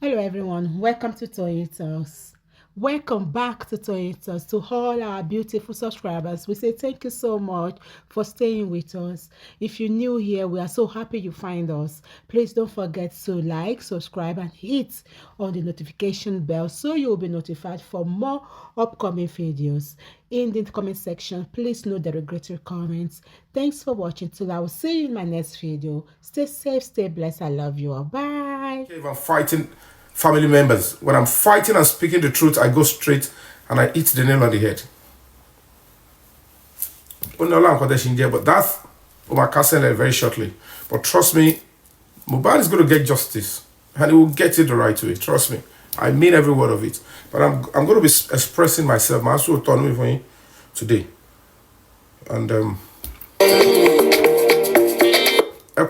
Hello everyone, welcome to Toyitos. Welcome back to Toyitos. To all our beautiful subscribers, we say thank you so much for staying with us. If you're new here, we are so happy you find us. Please don't forget to like, subscribe and hit on the notification bell so you'll be notified for more upcoming videos. In the comment section, please note the regretful comments. Thanks for watching. Till I will see you in my next video. Stay safe, stay blessed. I love you all. Bye. If I'm fighting family members, when I'm fighting and speaking the truth, I go straight and I hit the nail on the head. But that's my cousin very shortly. But trust me, Mohbad is going to get justice and he will get it the right way. Trust me. I mean every word of it. But I'm going to be expressing myself. My autonomy for you today. And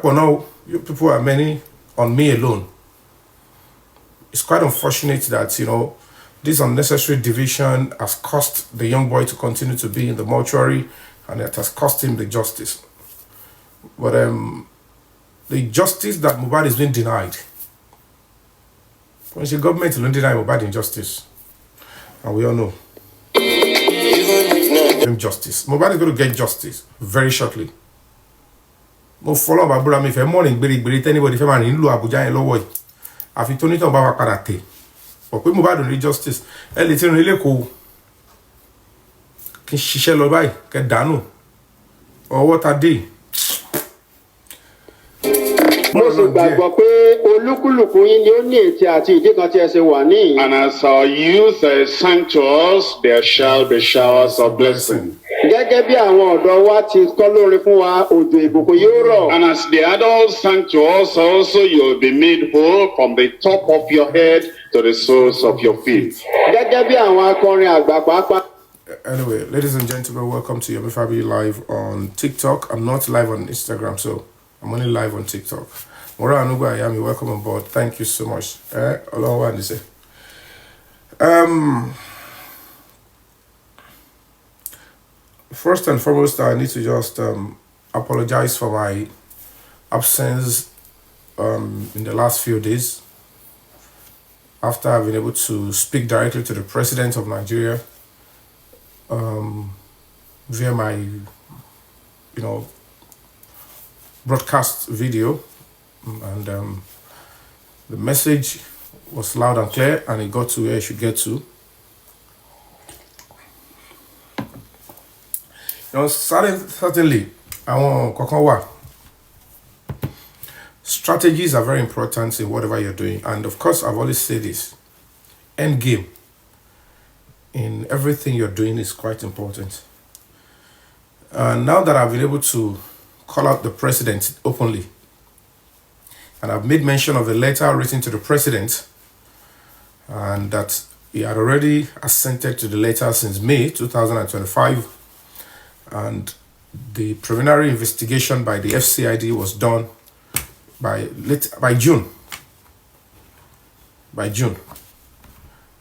now, you people are many on me alone. It's quite unfortunate that, this unnecessary division has cost the young boy to continue to be in the mortuary and it has cost him the justice. But the justice that Mohbad is being denied, when the government will deny Mohbad injustice, and we all know justice. Mohbad is going to get justice very shortly. Mo follow Babura mi fe morning gbiri anybody fe ma ni lu Abuja yen lowo yi. Àfi tó nítàn bá wa padà tè pọ̀ pé Mohbad rí justice ẹ lè ti rìn lẹ́kọ̀ọ́ kí n ṣiṣẹ́ lọ báyìí kẹ́ dànù ọwọ́ ta dé. mo sì gbàgbọ́ pé olúkúlùkù yín ni ó ní ètí àti ìdí kan tí ẹ ṣe wà níyìn. And as our youth sang to us, there shall be showers of blessing. Gẹ́gẹ́ bí àwọn ọ̀dọ́ wa ti kọ́ lórin fún wa, òjò ìbùkún yóò rọ̀. And as the adults sang to us also, you will be made whole from the top of your head to the soles of your feet. Gẹ́gẹ́ bí àwọn akọrin àgbà pàápàá. Anyway, ladies and gentlemen, welcome to Yomi Fabiyi live on TikTok. I'm not live on Instagram, so I'm only live on TikTok. Mora Anugu Ayami, welcome on board. Thank you so much. First and foremost, I need to just apologize for my absence in the last few days. After I've been able to speak directly to the president of Nigeria via my, broadcast video, and the message was loud and clear, and it got to where it should get to. Certainly, strategies are very important in whatever you're doing, and of course, I've always said this: end game in everything you're doing is quite important. And now that I've been able to call out the president openly, and I've made mention of the letter written to the president, and that he had already assented to the letter since May 2025, and the preliminary investigation by the FCID was done by June.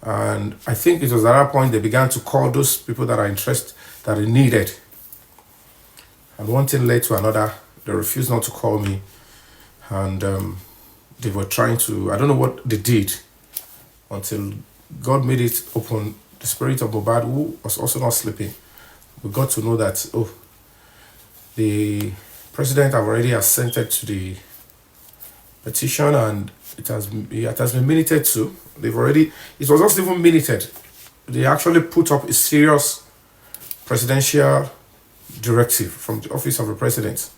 And I think it was at that point they began to call those people that are interested, that are needed. And one thing led to another. They refused not to call me. And they were trying to, I don't know what they did, until God made it open. The spirit of Mohbad, who was also not sleeping, we got to know that, the president have already assented to the petition, and it has been minuted to. It was not even minuted. They actually put up a serious presidential directive from the office of the president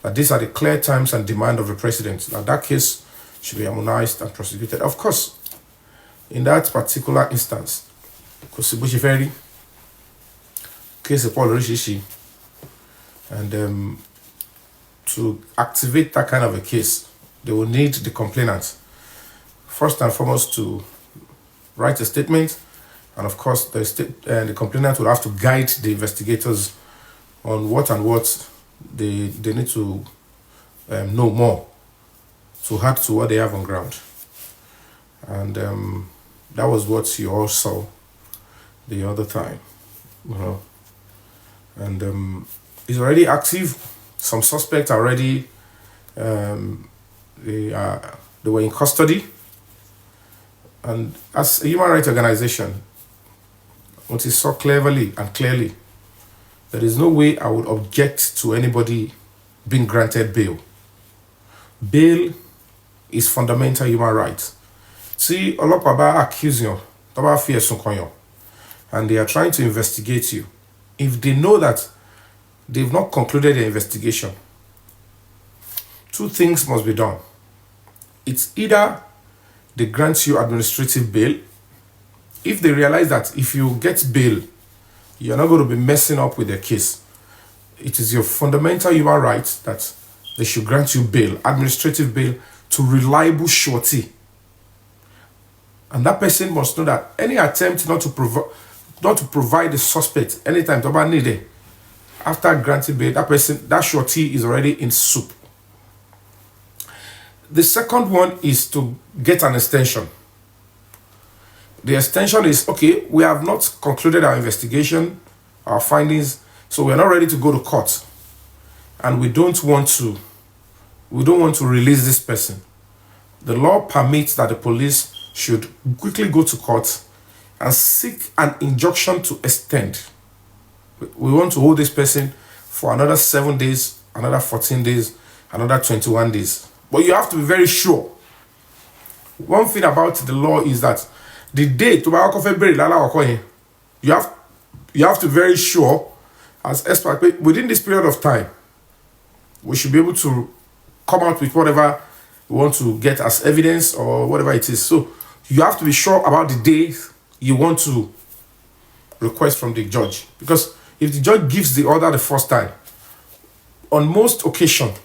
that these are the clear terms and demand of the president, that case should be harmonized and prosecuted. Of course, in that particular instance, Kosibushiferi, case of Paul Rishishi, and to activate that kind of a case, they will need the complainant first and foremost to write a statement, and of course the complainant will have to guide the investigators on what they need to know more to add to what they have on ground. And that was what you all saw the other time, and it's already active. Some suspects are already they were in custody, And as a human rights organization, what is so cleverly and clearly, there is no way I would object to anybody being granted bail. Bail is fundamental human rights. See, ọlọ́pàá bá accuse you, tó bá fi ẹ̀sùn kàn yàn, and they are trying to investigate you. If they know that they've not concluded their investigation, two things must be done. It's either they grant you administrative bail. If they realize that if you get bail, you're not going to be messing up with the case, it is your fundamental human right that they should grant you bail, administrative bail, to reliable surety. And that person must know that any attempt not to provide the suspect anytime to need it, after granting bail, that surety is already in soup. The second one is to get an extension. The extension is, okay, we have not concluded our investigation, our findings, so we're not ready to go to court. And we don't want to release this person. The law permits that the police should quickly go to court and seek an injunction to extend. We want to hold this person for another 7 days, another 14 days, another 21 days. But you have to be very sure. One thing about the law is that the day to you have to be very sure as expert within this period of time, we should be able to come out with whatever we want to get as evidence or whatever it is. So you have to be sure about the day you want to request from the judge. Because if the judge gives the order the first time, on most occasions,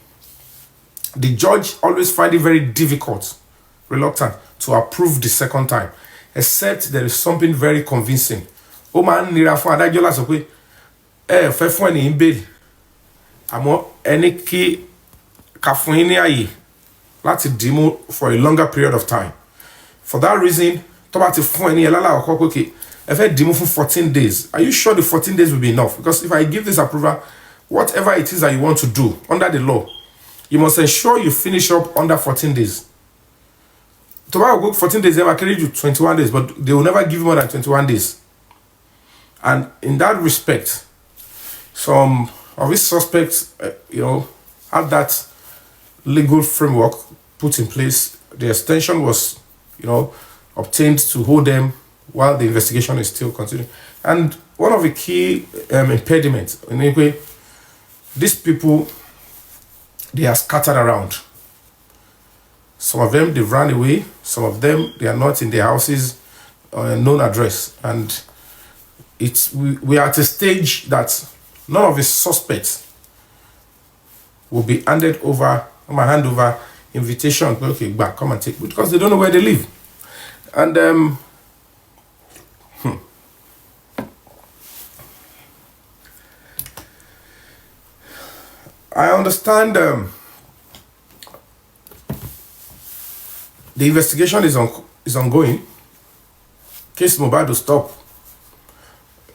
the judge always finds it very difficult, reluctant to approve the second time, except there is something very convincing. Oh man, nira fún adájọ́ láti sọ pé fẹ́ fún ẹni ń béèrè àmọ́ ẹni kí ká fún yín ní àyè láti dìímú for a longer period of time. For that reason, tó bá ti fún ẹni yẹn lálàkọ́kọ́ pé okay, ẹ fẹ́ dìímú fún 14 days. Are you sure the 14 days will be enough? Because if I give this approval, whatever it is that you want to do under the law, you must ensure you finish up under 14 days. To go 14 days, they will carry you 21 days, but they will never give you more than 21 days. And in that respect, some of these suspects, had that legal framework put in place. The extension was, obtained to hold them while the investigation is still continuing. And one of the key impediments, anyway, these people, they are scattered around. Some of them, they've run away. Some of them, they are not in their houses or a known address. And we are at a stage that none of the suspects will be handed over, hand over invitation. Okay, back, come and take, because they don't know where they live. And I understand the investigation is ongoing. Case Mohbad to stop.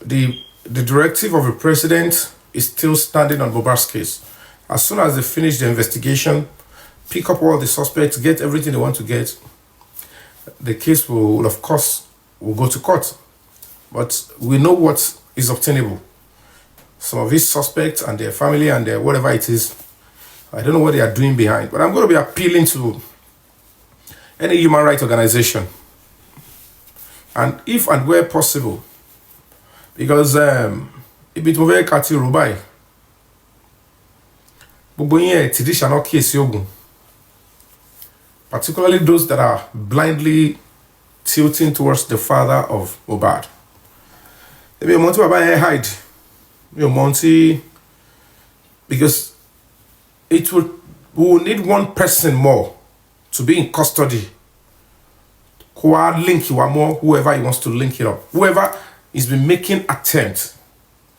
The directive of the president is still standing on Mohbad's case. As soon as they finish the investigation, pick up all the suspects, get everything they want to get, the case will, of course, go to court. But we know what is obtainable. Some of these suspects and their family and their whatever it is, I don't know what they are doing behind. But I'm going to be appealing to any human rights organization, and if and where possible, because if it were Kati Rubai, particularly those that are blindly tilting towards the father of Mohbad. Maybe Monty Baba hide. Monty, because we will need one person more to be in custody. Link you more, whoever he wants to link it up. Whoever is been making attempt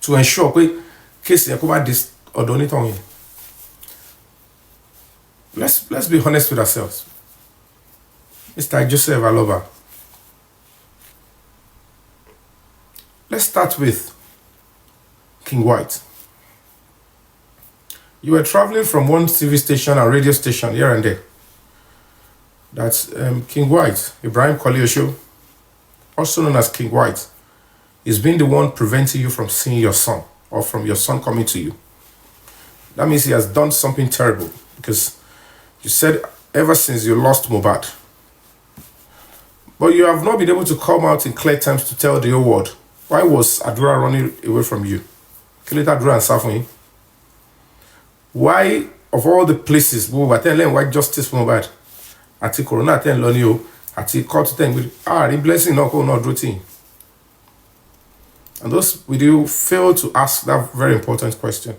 to ensure case this or don't it. Let's be honest with ourselves. Mr. Joseph Aloba. Let's start with King White. You were traveling from one TV station and radio station here and there. that King White, Ibrahim Koleosho, also known as King White, is being the one preventing you from seeing your son or from your son coming to you. That means he has done something terrible, because you said ever since you lost Mohbad, but you have not been able to come out in clear terms to tell the whole world. Why was Adura running away from you? Kill Adura and Safin. Why, of all the places, we were telling why justice for Mohbad, ati corona ten lonio, ati court ten with the blessing not routine. And those with you fail to ask that very important question.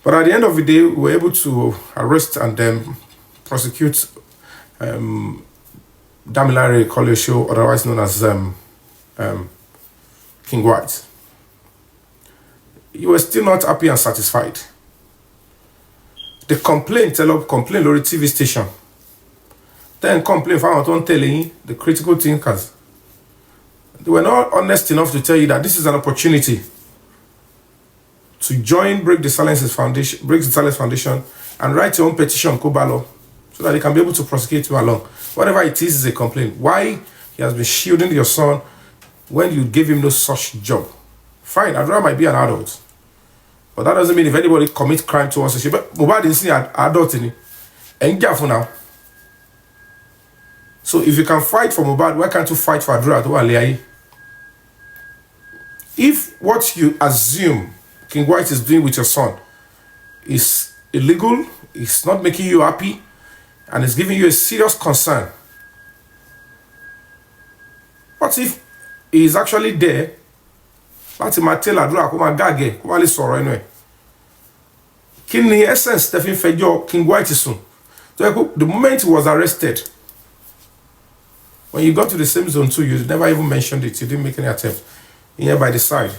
But at the end of the day, we were able to arrest and then prosecute Damilare Koleosho, otherwise known as King White. You were still not happy and satisfied. The complaint, complaint on the TV station. Then complaint found on telling the critical thinkers. They were not honest enough to tell you that this is an opportunity to join Break the Silence Foundation and write your own petition, Kobalo, so that they can be able to prosecute you along. Whatever it is a complaint. Why he has been shielding your son when you gave him no such job. Fine, Adura might be an adult. But that doesn't mean if anybody commits crime towards us. But Mohbad is an adult in it. And for now. So if you can fight for Mohbad, why can't you fight for Adura? If what you assume King White is doing with your son is illegal, it's not making you happy, and it's giving you a serious concern, what if he is actually there? Láti máa tell Adura kó máa gàgé kó máa lè sọ̀rọ̀ ẹnu ẹ̀. Kí ni essence tẹ́ fi ń fẹjọ́ King White sùn? The moment he was arrested, when you got to the same zone too, you never even mentioned it. You didn't make any attempt. Here by the side.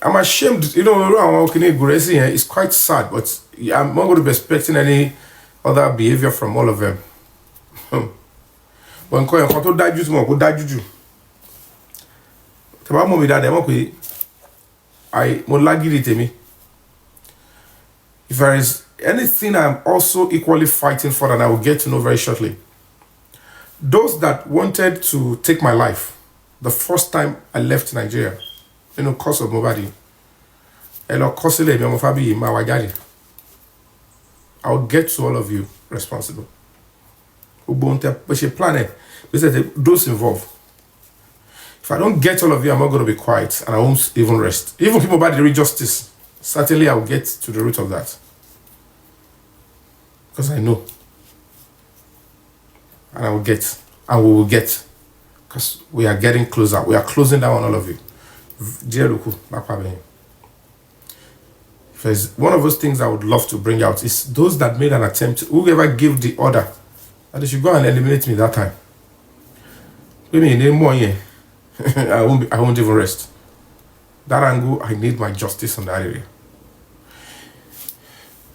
I'm ashamed, it's quite sad, but I'm not going to be expecting any other behavior from all of them. But if there is anything I'm also equally fighting for, and I will get to know very shortly. Those that wanted to take my life the first time I left Nigeria, cause of Mohbad, I'll get to all of you responsible. Those involved. If I don't get all of you, I'm not going to be quiet, and I won't even rest. Even people about the justice, certainly I will get to the root of that. Because I know. And I will get. And we will get. Because we are getting closer. We are closing down on all of you. Dear Luku, if there's one of those things I would love to bring out is those that made an attempt, whoever gave the order, and they should go and eliminate me that time. I won't even rest. That angle, I need my justice on that area.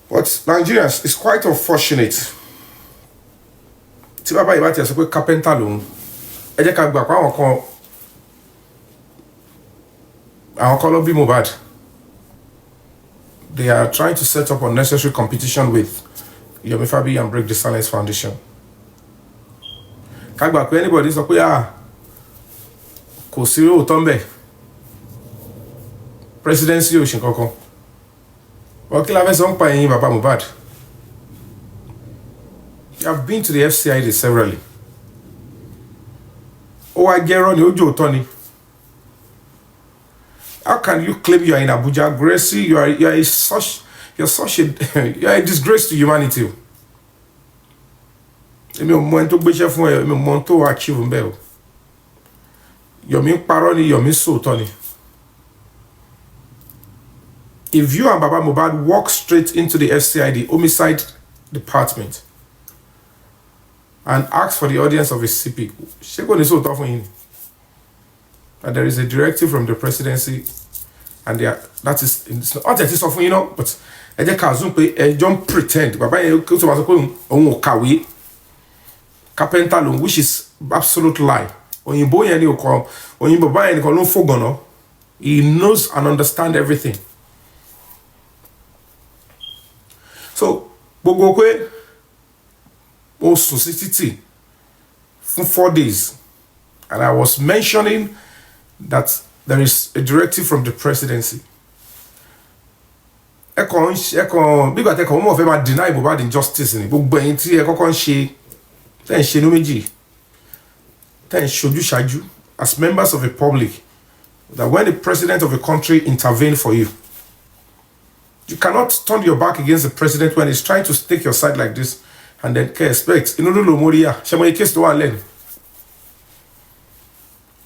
But Nigerians, it's quite unfortunate. Tí bàbá ìbá tiẹ̀ sọ pé carpenter lòun, ẹ jẹ́ ká gbà pé àwọn kan ló bí Mohbad. They are trying to set up unnecessary competition with Yomi Fabiyi and Break the Silence Foundation. Ká gbà pé anybody sọ pé kò sí òótọ́ ńbẹ̀. Presidency ò ṣe kankan. Well, kí la fẹ́ sọ ń pa ẹ̀yin bàbá Mohbad? You have been to the FCID severally. Oh, I get on you, Tony. How can you claim you are in Abuja? Gracie, you are such a disgrace to humanity. If you and Baba Mohbad walk straight into the FCID homicide department and ask for the audience of a CP, and there is a directive from the presidency, and that is it's not but don't pretend carpenter, which is absolute lie. He knows and understands everything. So gbogbo pé ó sùn sí títì for 4 days, and I was mentioning that there is a directive from the presidency. Big at ẹkọ mọ̀ fẹ́ máa deny Mohbad.Justice ni gbogbo ẹ̀yin tí ẹ kọ́kọ́ ń ṣe tẹ́ ń ṣe inú méjì tẹ́ ń ṣojú ṣáájú as members of the public, that when the president of a country intervene for you, you cannot turn your back against the president when he's trying to take your side like this and then expect case to one leg.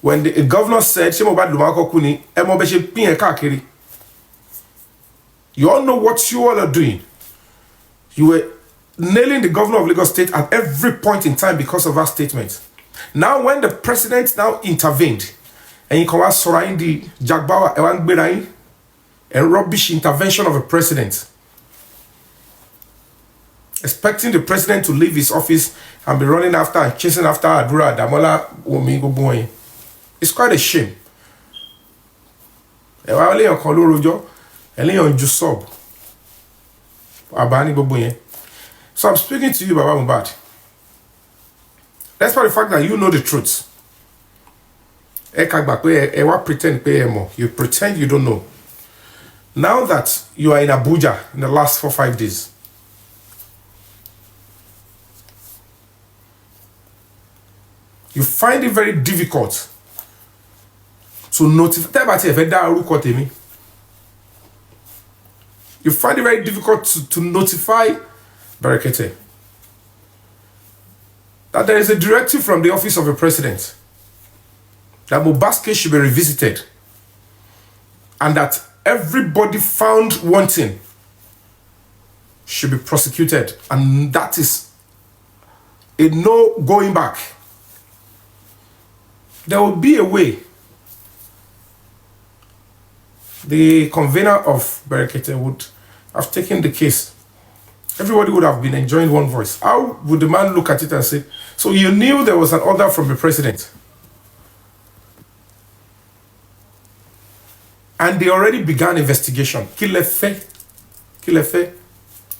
When the governor said you all know what you all are doing. You were nailing the governor of Lagos State at every point in time because of that statement. Now when the president now intervened, and you can surround the Jagbawa a rubbish intervention of a president, expecting the president to leave his office and be running after and chasing after Adura Damola Womi. It's quite a shame. So I'm speaking to you, Baba Mohbad. Despite the fact that you know the truth, you pretend you don't know. Now that you are in Abuja in the last 4-5 days, you find it very difficult to notify. You find it very difficult to notify Barakete that there is a directive from the office of the president that Mohbad's case should be revisited, and that everybody found wanting should be prosecuted, and that is a no going back. There will be a way. The convener of Barakete would have taken the case. Everybody would have been enjoying one voice. How would the man look at it and say, so you knew there was an order from the president, and they already began investigation? Qu'il l'ait fait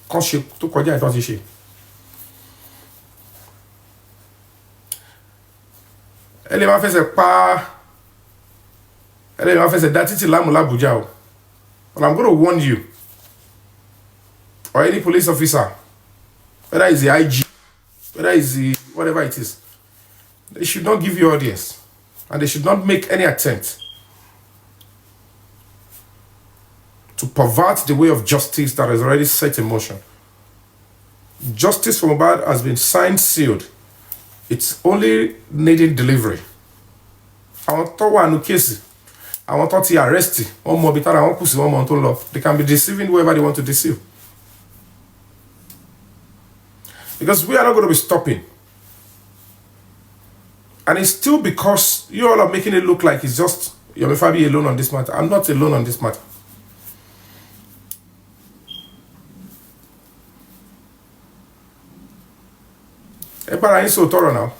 quand je tout quoi dire et toi ici. Elle m'a fait pas. Elle m'a fait that it la mula buja. Well, I'm going to warn you, or any police officer, whether it's the IG, whether it's the whatever it is, they should not give you audience, and they should not make any attempt to pervert the way of justice that is already set in motion. Justice for Mohbad has been signed, sealed. It's only needing delivery. I want to one case. I want to arrest. One more bitter. I want to one more to law. They can be deceiving whoever they want to deceive. Because we are not going to be stopping. And it's still because you all are making it look like it's just Yomi Fabiyi alone on this matter. I'm not alone on this matter. Everybody so thorough now.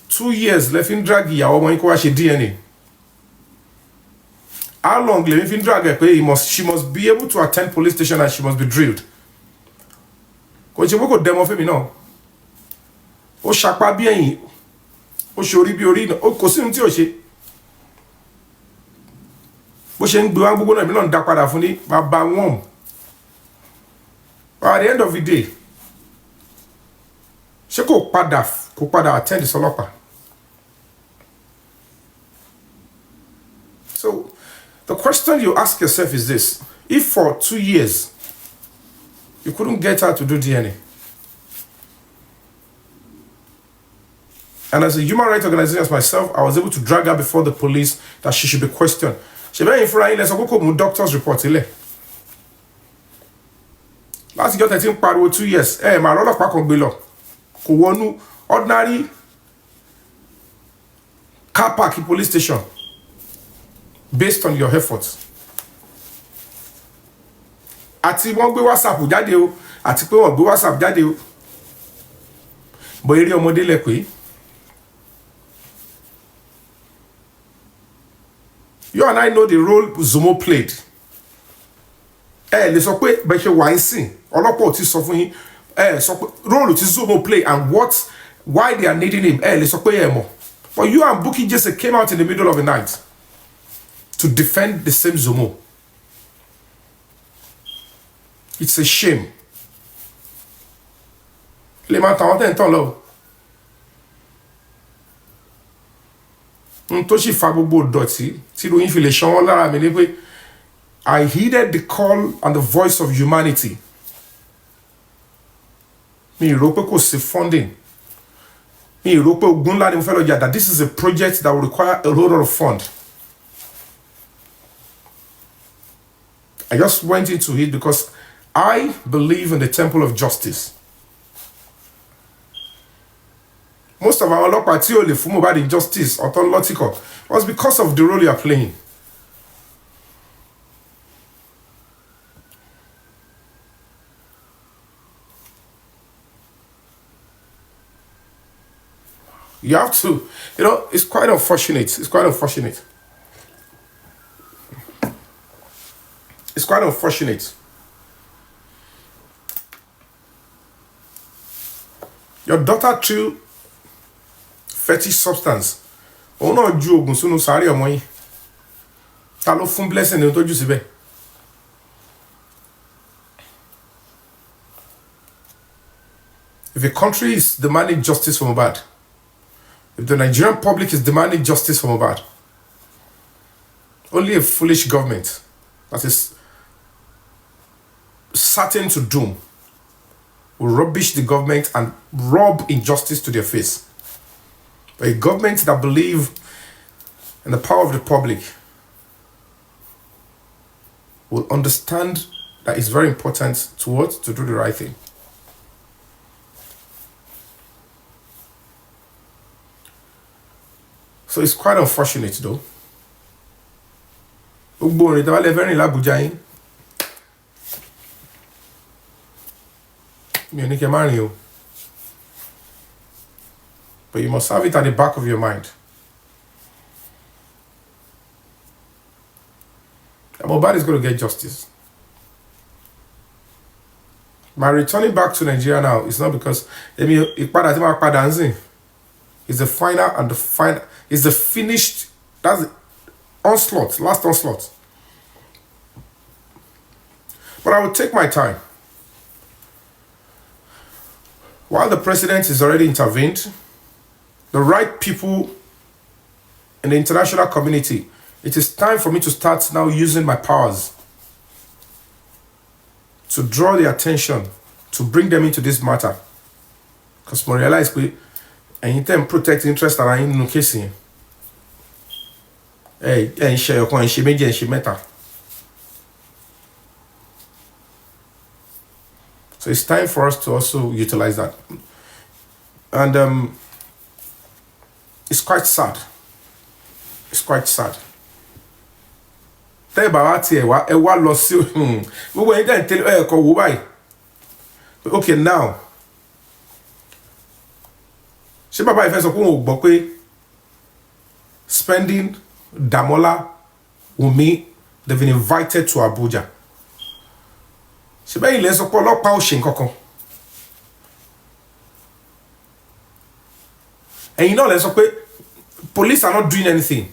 2 years left in drag ya or she DNA. How long left in drag her? She must be able to attend police station and she must be drilled. Because you go demo for me now. O shakpa bien. O shori bi ori. O kosi nti o she. Bo she ngbe wan gbogbo na mi na da pada fun ni baba won. But at the end of the day, she kò padà attend the solopa. So the question you ask yourself is this: if for 2 years you couldn't get her to do DNA, and as a human rights organization as myself, I was able to drag her before the police that she should be questioned. She very infrared. Let's go doctor's report. Last year, 13 pariwo 2 years. My lot of pakon below. Kuwonu ordinary car park in police station based on your efforts. Àti wọ́n gbé WhatsApp jáde o, àti pé wọ́n gbé WhatsApp jáde o. Bo ere ọmọdé lẹ pé. You and I know the role Zumo played lè sọ pé bẹ́ẹ̀ ṣe wà ń sìn ọlọ́pàá ò ti sọ fún yín sọ pé role tí Zomo play and why they are needing him lè sọ pé mọ̀. But you and Bukky Jesse came out in the middle of the night to defend the same Zomo. It's a shame. Les máa tàwọn tẹ̀ ń tàn lọ. Tó sì fa gbogbo dọ̀tí tí lóyún fi lè ṣan wọ́n lára mi ní pé I heeded the call and the voice of humanity. Mi rò pé kò sí funding. Mi rò pé ogun ńlá ni mo fẹ́ lọ jà that this is a project that will require a whole lot of fund. I just went into it because I believe in the temple of justice. Most of our ọlọ́pàá tí ò lè fún Mohbad justice autological was because of the role you are playing. You have to, it's quite unfortunate. It's quite unfortunate. It's quite unfortunate. Your daughter threw fetish substance. Oh no, ju ogun sunu sáré ọmọ yín. Ta ló fún blessing ní tó jù síbẹ̀. If a country is demanding justice for Mohbad, if the Nigerian public is demanding justice for Mohbad, only a foolish government that is certain to doom will rubbish the government and rub injustice to their face. But a government that believes in the power of the public will understand that it's very important to do the right thing. So it's quite unfortunate though. But you must have it at the back of your mind. Mohbad is going to get justice. My returning back to Nigeria now is not because it's the final and the final. It's the finished. That's the onslaught, last onslaught. But I will take my time. While the president is already intervened, the right people in the international community, it is time for me to start now using my powers to draw their attention, to bring them into this matter. Because I realize we anytime protect interest and I in no case. Hey, share your coin, she made she meta. So it's time for us to also utilize that. And it's quite sad. It's quite sad. Okay, now. Ṣé bàbá ìfẹ́ sọ pé òun ò gbọ́ pé Spending, Damola, Wunmi, they've been invited to Abuja. Ṣé bẹ́ẹ̀ ilẹ̀ sọ pé ọlọ́pàá ò ṣe nǹkan kan. And you know, let's say police are not doing anything.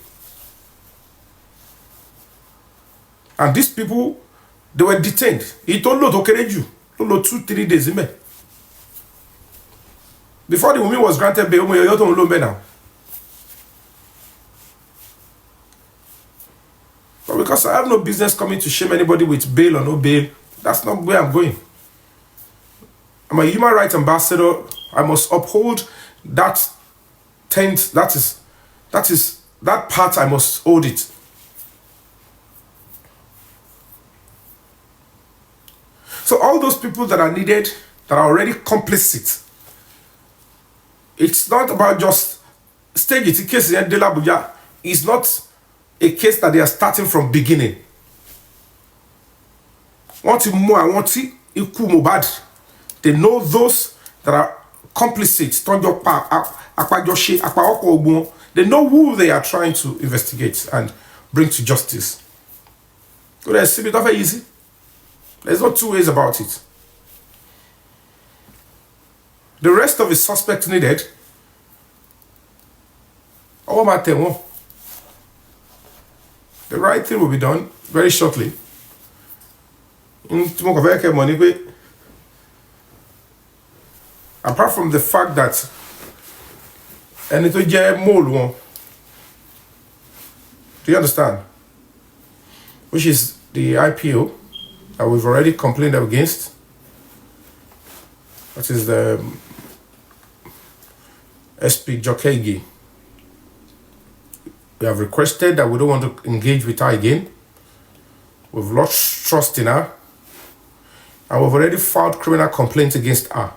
And these people, they were detained. He told Lord Okereju, 2-3 days. Before the woman was granted bail, now. But because I have no business coming to shame anybody with bail or no bail, that's not where I'm going. I'm a human rights ambassador. I must uphold that tent. That part I must hold it. So all those people that are needed, that are already complicit, it's not about just stage it. Case in De La Abuja is not a case that they are starting from beginning. They know those that are complicit. They know who they are trying to investigate and bring to justice. So that's a bit of easy. There's no two ways about it. The rest of the suspect needed. The right thing will be done very shortly. Apart from the fact that ẹni tó jẹ́ mole wọn, do you understand? Which is the IPO that we've already complained against. That is the SP Jokegi. We have requested that we don't want to engage with her again. We've lost trust in her. And we've already filed criminal complaints against her.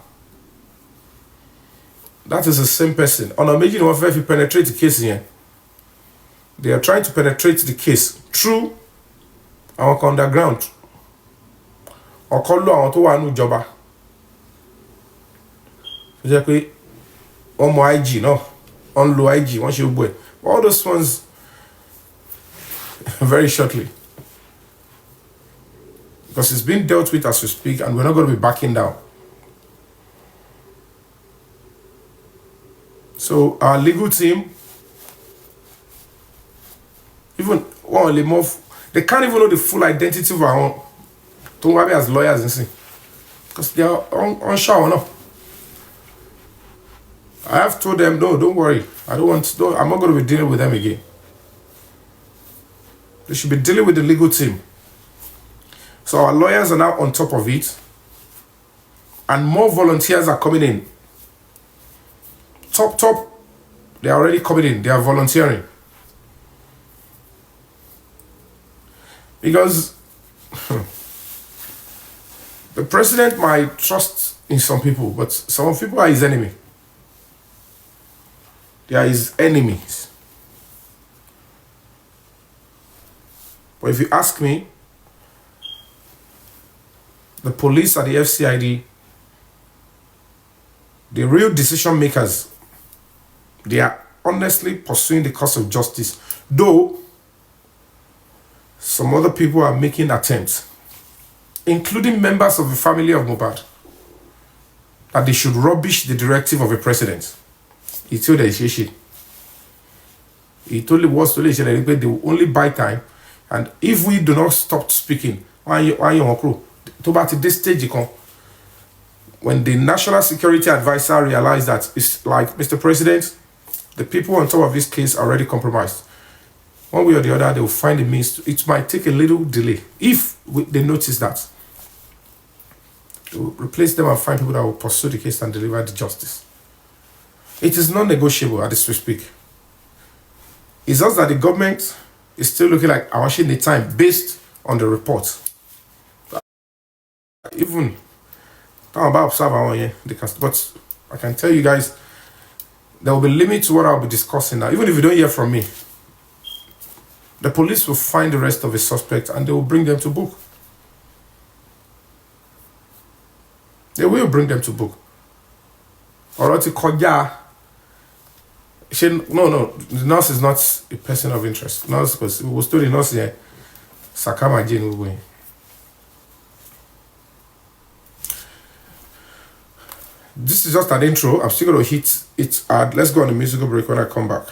That is the same person. On a major one, if you penetrate the case here, they are trying to penetrate the case through our underground. Or call law on to one jobber. Exactly. On my IG, no. On low IG, once you boy. All those ones very shortly. Because it's being dealt with as we speak, and we're not going to be backing down. So our legal team, even one more, they can't even know the full identity of our own. Don't worry as lawyers and see. Because they are unsure or not. I have told them, no, don't worry. I'm not going to be dealing with them again. They should be dealing with the legal team. So our lawyers are now on top of it. And more volunteers are coming in. Top, they are already coming in. They are volunteering. Because the president might trust in some people, but some people are his enemy. They are his enemies. But if you ask me, the police and the FCID, the real decision makers, they are honestly pursuing the cause of justice. Though, some other people are making attempts, including members of the family of Mohbad, that they should rubbish the directive of a president. He told the He told the words to the they will only buy time, and if we do not stop speaking, why you crew? To back to this stage, when the National Security Advisor realized that it's like, Mr. President, the people on top of this case are already compromised. One way or the other, they will find a means. It might take a little delay if they notice that. To replace them and find people that will pursue the case and deliver the justice. It is non-negotiable as we speak. It's just that the government is still looking like I want the time based on the report. Even but I can tell you guys, there will be limits to what I'll be discussing now. Even if you don't hear from me, the police will find the rest of the suspects and they will bring them to book. They will bring them to book. Or to Koja. No, the nurse is not a person of interest. Nurse, because we will still the nurse here. Sakama Jane. This is just an intro. I'm still going to hit it hard. Let's go on a musical break when I come back.